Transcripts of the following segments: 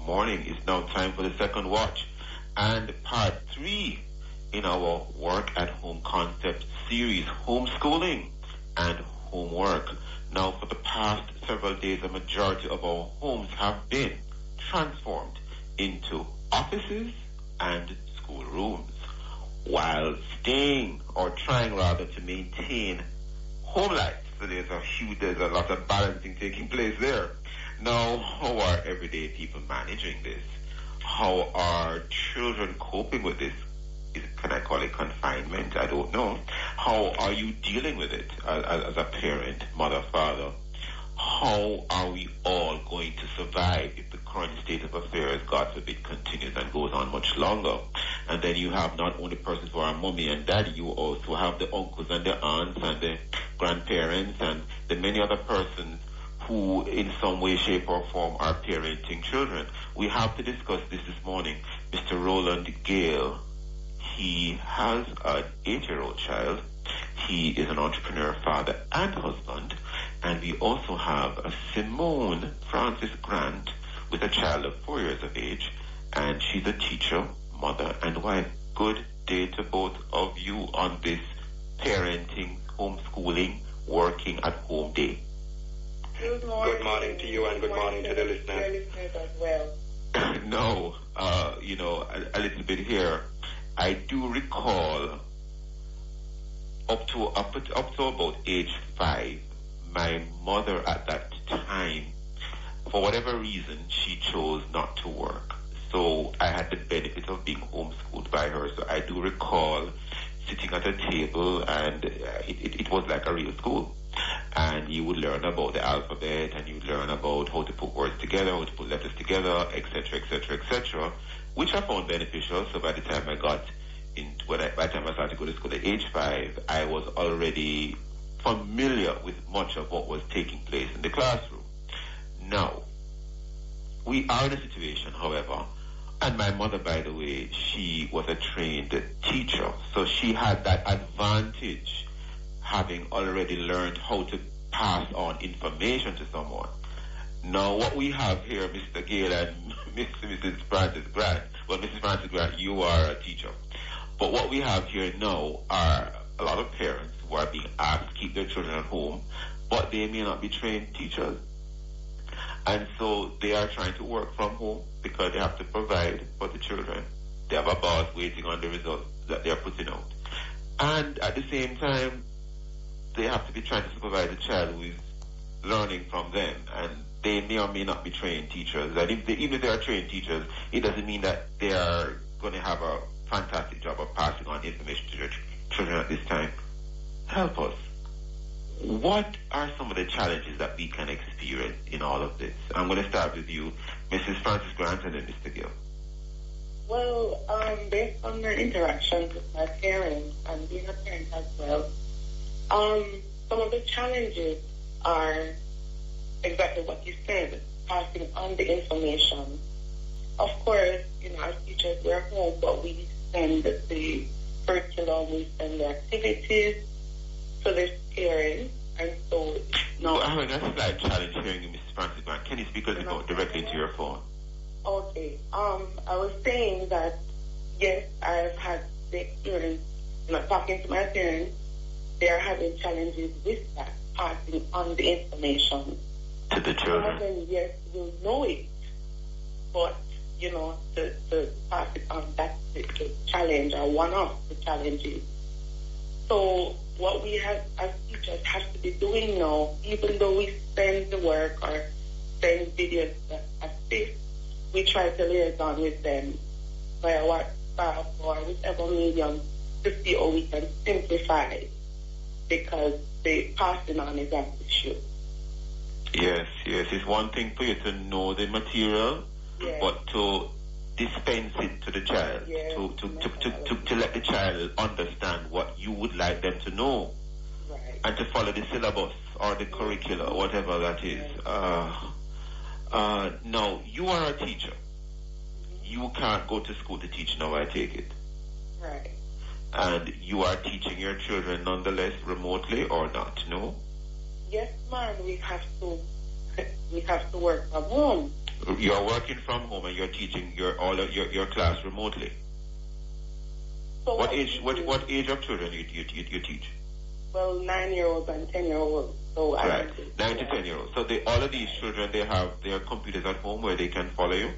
morning. It's now time for the second watch and part 3 in our Work at Home concept series, Homeschooling and Homework. Now, for the past several days, a majority of our homes have been transformed into offices and schoolrooms, while staying or trying rather to maintain home life. So there's a lot of balancing taking place there. Now, how are everyday people managing this? How are children coping with this? Can I call it confinement? I don't know. How are you dealing with it as a parent, mother, father? How are we all going to survive if the current state of affairs, God forbid, continues and goes on much longer? And then you have not only persons who are mommy and daddy, you also have the uncles and the aunts and the grandparents and the many other persons who in some way, shape or form are parenting children. We have to discuss this morning. Mr. Roland Gale, he has an 8-year-old child. He is an entrepreneur, father and husband. And we also have a Simone Francis Grant with a child of 4 years of age. And she's a teacher, mother and wife. Good day to both of you on this parenting, homeschooling, working at home day. Good morning to you and good morning to the listeners as well. No, a little bit here. I do recall up to about age 5, my mother at that time, for whatever reason, she chose not to work. So I had the benefit of being homeschooled by her. So I do recall sitting at a table, and it was like a real school. And you would learn about the alphabet, and you would learn about how to put words together, how to put letters together, etc., etc., etc., which I found beneficial. So by the time I started to go to school at age 5, I was already familiar with much of what was taking place in the classroom. Now, we are in a situation, however, and my mother, by the way, she was a trained teacher, so she had that advantage, having already learned how to pass on information to someone. Now, what we have here, Mr. Gale and Mrs. Francis Grant, well, Mrs. Francis Grant, you are a teacher. But what we have here now are a lot of parents who are being asked to keep their children at home, but they may not be trained teachers. And so they are trying to work from home because they have to provide for the children. They have a boss waiting on the results that they are putting out. And at the same time, they have to be trying to supervise a child who is learning from them. And they may or may not be trained teachers. And even if they are trained teachers, it doesn't mean that they are going to have a fantastic job of passing on information to their children at this time. Help us. What are some of the challenges that we can experience in all of this? I'm going to start with you, Mrs. Francis Grant, and then Mr. Gill. Well, based on my interactions with my parents and being a parent as well, some of the challenges are exactly what you said, passing on the information. Of course, as teachers, we're home, but we send the curriculum, we send the activities to the parents, and so no. I'm having a slight challenge hearing you, Mrs. Francis Grant. Can you speak a little bit directly into your phone? Okay. I was saying that yes, I've had the experience, talking to my parents. They are having challenges with that, passing on the information to the children. Some of them, yes, will know it, but to pass it on, that's the challenge, or one of the challenges. So what we have as teachers have to be doing now, even though we send the work or send videos that assist, we try to liaison with them via WhatsApp or whichever medium to see how we can simplify, because the passing on is an issue. Yes. It's one thing for you to know the material, yes, but to dispense it to the child, yes, to let the child understand what you would like them to know, right, and to follow the syllabus or the curricula, whatever that is. Now, you are a teacher. You can't go to school to teach now, I take it. Right. And you are teaching your children nonetheless remotely or not, no? Yes, ma'am, we have to we have to work from home. You're working from home and you're teaching your class remotely. So What age of children you teach? Well, 9-year-olds and 10-year-olds. So right, 9 to 10-year-olds. So all of these children, they have their computers at home where they can follow you?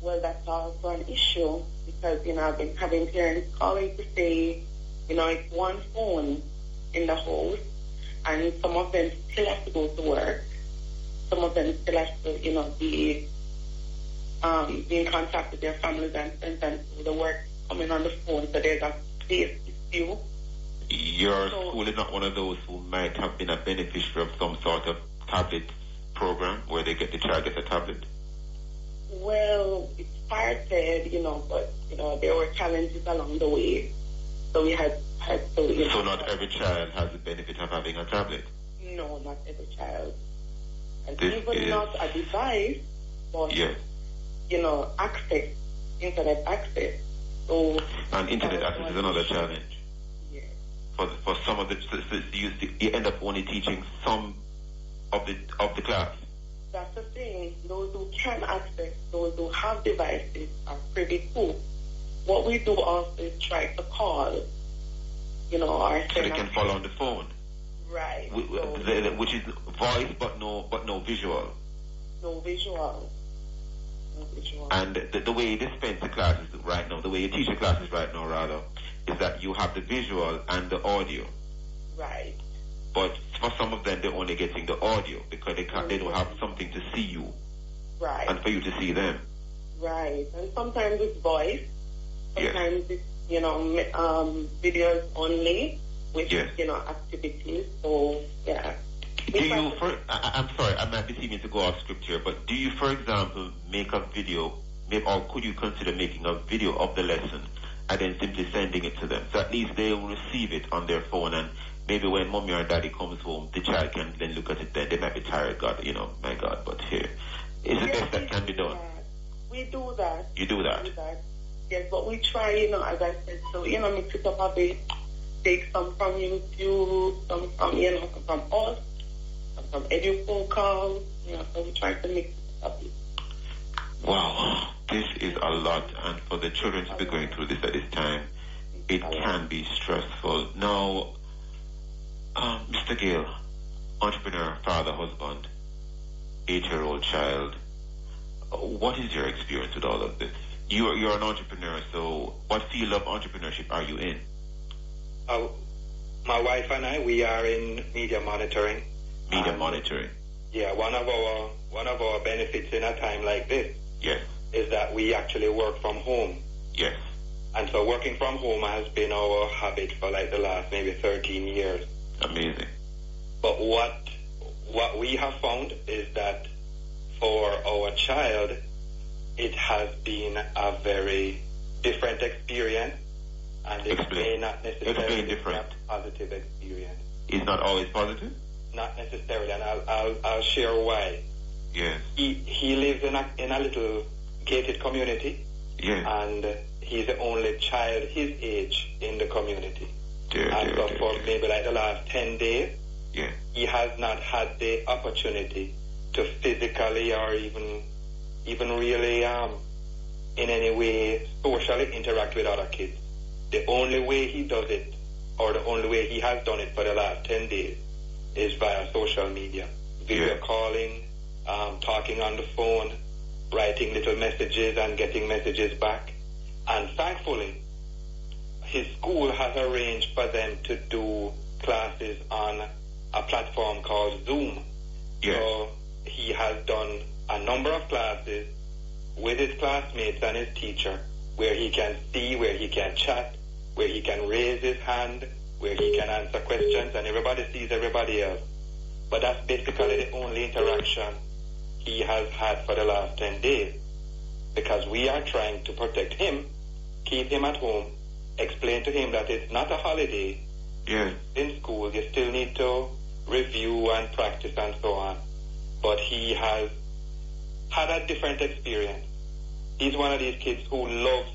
Well, that's also an issue because, I've been having parents calling to say, it's one phone in the house and some of them still have to go to work. Some of them still have to, be in contact with their families and friends, and the work coming on the phone, so there's a space issue. Your school is not one of those who might have been a beneficiary of some sort of tablet program where the child gets a tablet? Well, it started, but, there were challenges along the way. So we had to, So not every child has the benefit of having a tablet? No, not every child. And This even is... not a device, but, yes. Access, internet access. So, and internet access is another challenge. Yeah. For some of the you end up only teaching some of the class. That's the thing. Those who can access, those who have devices are privy to. What we do also is try to call, or so they can follow on the phone. Right. Which is voice but no visual. No visual. And the way you dispense the classes right now, the way you teach the classes right now, rather, is that you have the visual and the audio. Right. But for some of them, they're only getting the audio because they don't have something to see you. Right. And for you to see them. Right. And sometimes it's voice. Sometimes yes. it's, videos only with, yes. activities. So, yeah. I'm sorry, I might be seeming to go off script here, but do you, for example, make a video, or could you consider making a video of the lesson and then simply sending it to them? So at least they will receive it on their phone, and maybe when mommy or daddy comes home, the child can then look at it then. They might be tired, my God, but here. It's the best that can be done. We do that. You do that? Yes, but we try, as I said, so, mix it up a bit, take some from YouTube, some from us, some edufocal, so we try to mix it up. Wow, this is a lot, and for the children to be going through this at this time, it can be stressful. Now, Mr. Gale, entrepreneur, father, husband, 8-year-old child, what is your experience with all of this? You're an entrepreneur, so what field of entrepreneurship are you in? My wife and I, we are in media monitoring. Media monitoring. Yeah, one of our benefits in a time like this, yes, is that we actually work from home. Yes. And so working from home has been our habit for like the last maybe 13 years. Amazing. But what we have found is that for our child, it has been a very different experience, and it may not necessarily be a positive experience. It's not always positive? Not necessarily, and I'll share why. Yes. He lives in a little gated community. Yes. And he's the only child his age in the community. For maybe like the last 10 days, yes, he has not had the opportunity to physically or even really in any way socially interact with other kids. The only way he does it, or the only way he has done it for the last 10 days, is via social media. Video calling, talking on the phone, writing little messages and getting messages back. And thankfully, his school has arranged for them to do classes on a platform called Zoom. Yes. So he has done a number of classes with his classmates and his teacher, where he can see, where he can chat, where he can raise his hand, where he can answer questions, and everybody sees everybody else. But that's basically the only interaction he has had for the last 10 days, because we are trying to protect him, keep him at home, explain to him that it's not a holiday. Yes. In school, you still need to review and practice and so on. But he has had a different experience. He's one of these kids who loves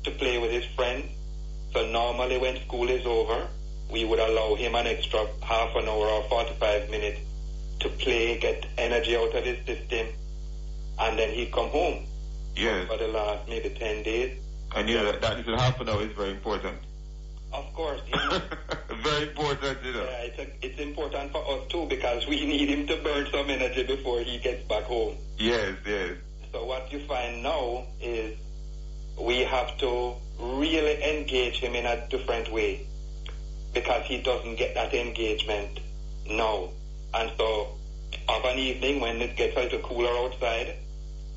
to play with his friends. So normally when school is over, we would allow him an extra half an hour or 45 minutes to to play, get energy out of his system, and then he'd come home. Yes. For the last maybe 10 days. And that little half an hour is very important. Of course, you know. Very important, you know. Yeah, it's important for us too, because we need him to burn some energy before he gets back home. Yes, yes. So what you find now is we have to really engage him in a different way, because he doesn't get that engagement now. And so of an evening when it gets a little cooler outside,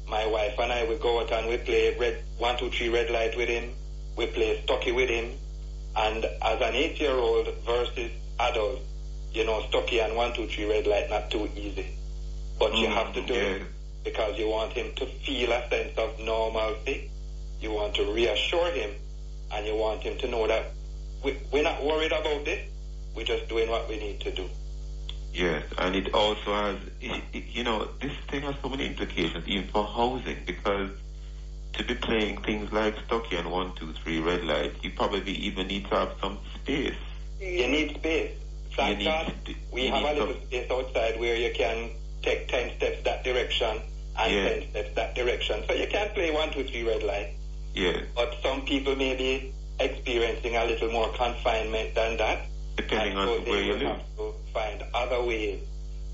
my wife and I will go out and we play 1, 2, 3 red light with him. We play Stocky with him. And as an 8-year-old versus adult, you know, Stocky and 1, 2, 3 red light, not too easy. But you have to do it because you want him to feel a sense of normalcy. You want to reassure him, and you want him to know that we're not worried about this. We're just doing what we need to do. Yes, and it also has, you know, this thing has so many implications even for housing, because to be playing things like Stocky and 1, 2, 3 red light, you probably even need to have some space. You need space. Thank God we have a little space outside where you can take 10 steps that direction and 10 steps that direction. So you can play 1, 2, 3 red light. Yes. But some people may be experiencing a little more confinement than that. Depending on where you live. Have to find other ways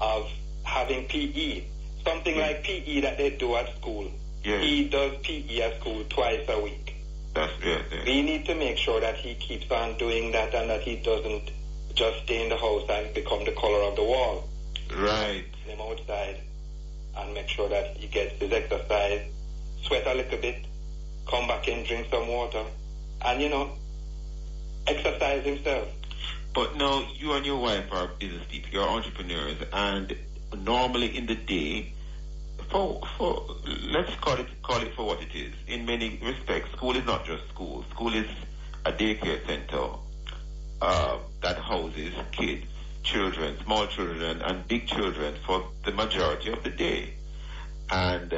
of having PE. Something like PE that they do at school. Yes. He does PE at school twice a week. That's yes. We need to make sure that he keeps on doing that and that he doesn't just stay in the house and become the color of the wall. Right. Him outside and make sure that he gets his exercise, sweat a little bit, come back in, drink some water, and, you know, exercise himself. But now, you and your wife are business people, you're entrepreneurs, and normally in the day, let's call it for what it is. In many respects, school is not just school. School is a daycare center that houses kids, children, small children, and big children for the majority of the day. And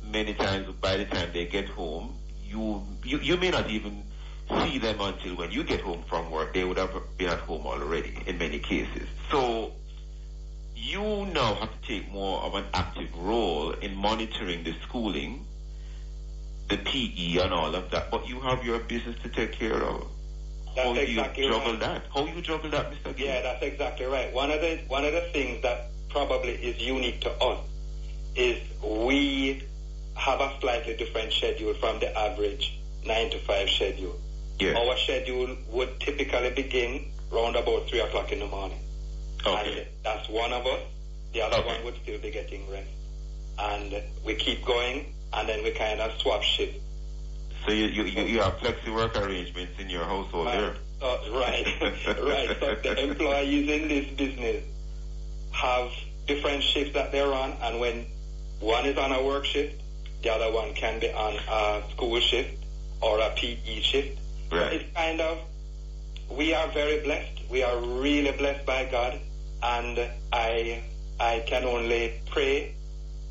many times, by the time they get home, you may not even see them until when you get home from work. They would have been at home already in many cases. So you now have to take more of an active role in monitoring the schooling, the PE and all of that, but you have your business to take care of. How do you juggle that? How you juggle that, Mr. Gill? Yeah, that's exactly right. One of the things that probably is unique to us is we have a slightly different schedule from the average 9 to 5 schedule. Yeah. Our schedule would typically begin around about 3 o'clock in the morning. Okay. And that's one of us. The other one would still be getting rest. And we keep going, and then we kind of swap shifts. So you have flexi work arrangements in your household there? Right. Right. So the employees in this business have different shifts that they're on, and when one is on a work shift, the other one can be on a school shift or a PE shift. Right. So it's kind of, we are very blessed. We are really blessed by God, and I can only pray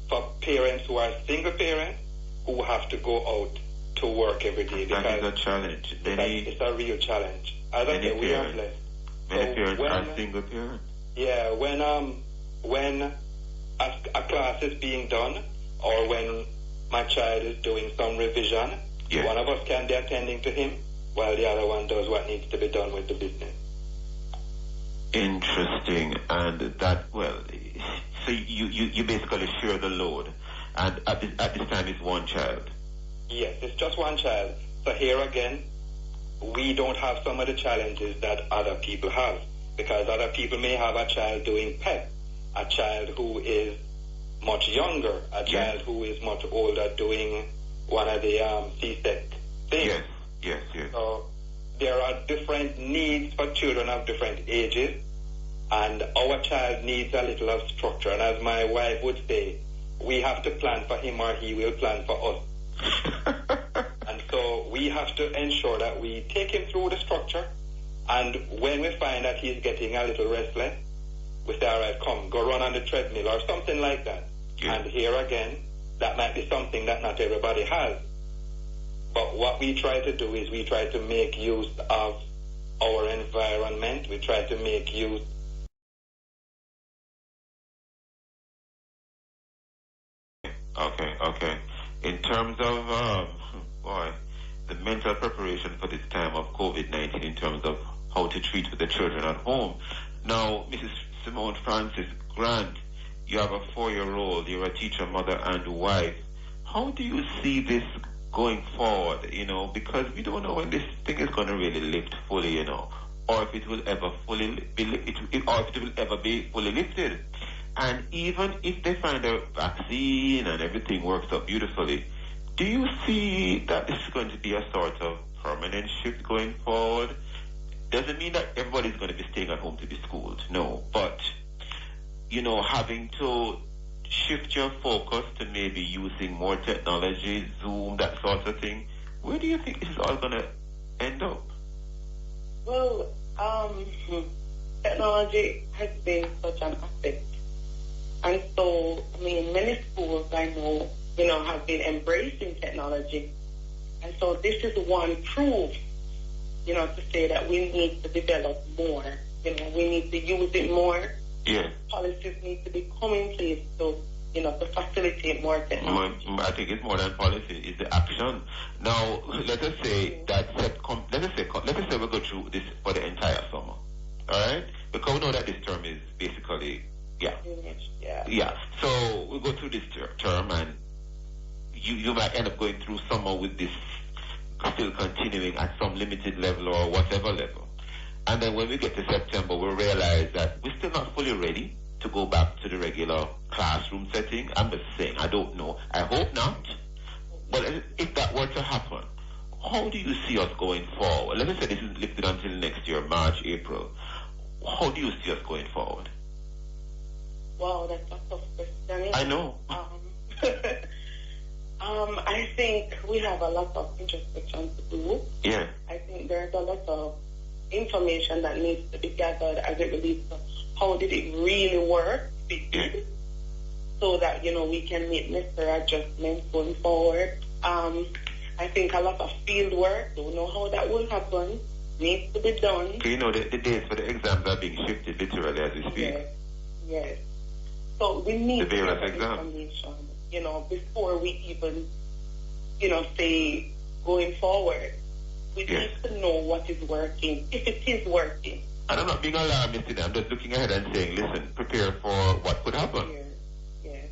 for parents who are single parents who have to go out to work every day. That is a challenge. It's a real challenge. As I say, we are blessed. Many parents are single parents. Yeah, when a class is being done, or when my child is doing some revision, one of us can be attending to him, while the other one does what needs to be done with the business. Interesting. And that, well, so you basically share the load, and at this time it's one child. Yes, it's just one child. So here again, we don't have some of the challenges that other people have, because other people may have a child doing PEP, a child who is much younger, a child who is much older doing one of the C-SEC things. Yes. So there are different needs for children of different ages, and our child needs a little of structure. And as my wife would say, we have to plan for him or he will plan for us. And so we have to ensure that we take him through the structure, and when we find that he's getting a little restless, we say, all right, come, go run on the treadmill or something like that. And here again, that might be something that not everybody has. But what we try to do is we try to make use of our environment. We try to make use in terms of, the mental preparation for this time of COVID-19 in terms of how to treat with the children at home. Now, Mrs. Simone Francis Grant, you have a 4-year-old, you're a teacher, mother, and wife. How do you see this going forward, because we don't know when this thing is going to really lift fully, or if it will ever fully be, or if it will ever be fully lifted. And even if they find a vaccine and everything works out beautifully, do you see that this is going to be a sort of permanent shift going forward? Doesn't mean that everybody's going to be staying at home to be schooled, no. But, having to shift your focus to maybe using more technology, Zoom, that sort of thing, where do you think this is all going to end up? Well, technology has been such an asset. And so, many schools I know, have been embracing technology. And so this is one proof, to say that we need to develop more. We need to use it more. Yeah. Policies need to be coming place to facilitate more technology. I think it's more than policy, it's the action. Now, let us say that, let us say we go through this for the entire summer. All right? Because we know that this term is basically, yeah. So we go through this term, and you might end up going through summer with this still continuing at some limited level or whatever level. And then when we get to September, we realize that we're still not fully ready to go back to the regular classroom setting. I'm just saying, I don't know. I hope not. But if that were to happen, how do you see us going forward? Let us say this is lifted until next year, March, April. How do you see us going forward? Wow, that's a tough question. I know. I think we have a lot of introspection to do. Yeah. I think there's a lot of information that needs to be gathered as it relates to how did it really work, so that, we can make necessary adjustments going forward. I think a lot of field work, don't know how that will happen, needs to be done. The dates for the exams are being shifted literally as we speak. Yes. So we need to have exam. information, before we even, say going forward. We need to know what is working, if it is working. And I'm not being alarmist today. I'm just looking ahead and saying, listen, prepare for what could happen. Yes.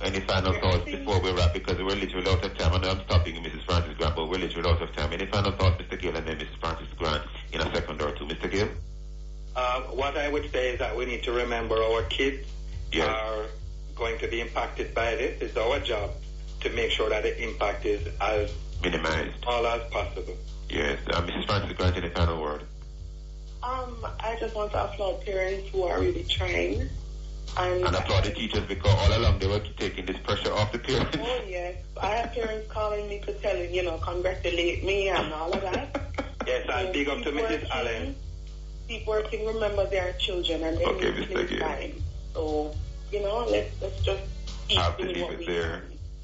Any final thoughts before we wrap? Because we're literally out of time. I know I'm stopping Mrs. Francis Grant, but we're literally out of time. Any final thoughts, Mr. Gill, and then Mrs. Francis Grant in a second or two. Mr. Gill? What I would say is that we need to remember our kids are going to be impacted by this. It's our job to make sure that the impact is as minimized, all as possible. Yes. Mrs. Francis Grant, any final word? I just want to applaud parents who are really trying. And applaud the teachers, because all along they were taking this pressure off the parents. Oh, yes. I have parents calling me to tell congratulate me and all of that. Yes, and big up to Mrs. Allen. Keep working, remember they are children and they need to take time. So, let's just keep doing what we can.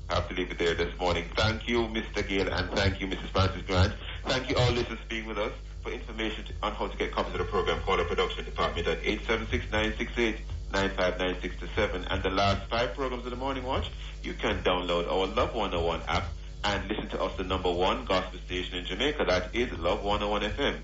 Have to leave it there this morning. Thank you, Mr. Gale, and thank you, Mrs. Francis Grant. Thank you all listeners for being with us. For information on how to get copies of the program, call the production department at 876-968-95967. And the last 5 programs of the Morning Watch, you can download our Love 101 app and listen to us, the #1 gospel station in Jamaica. That is Love 101 FM.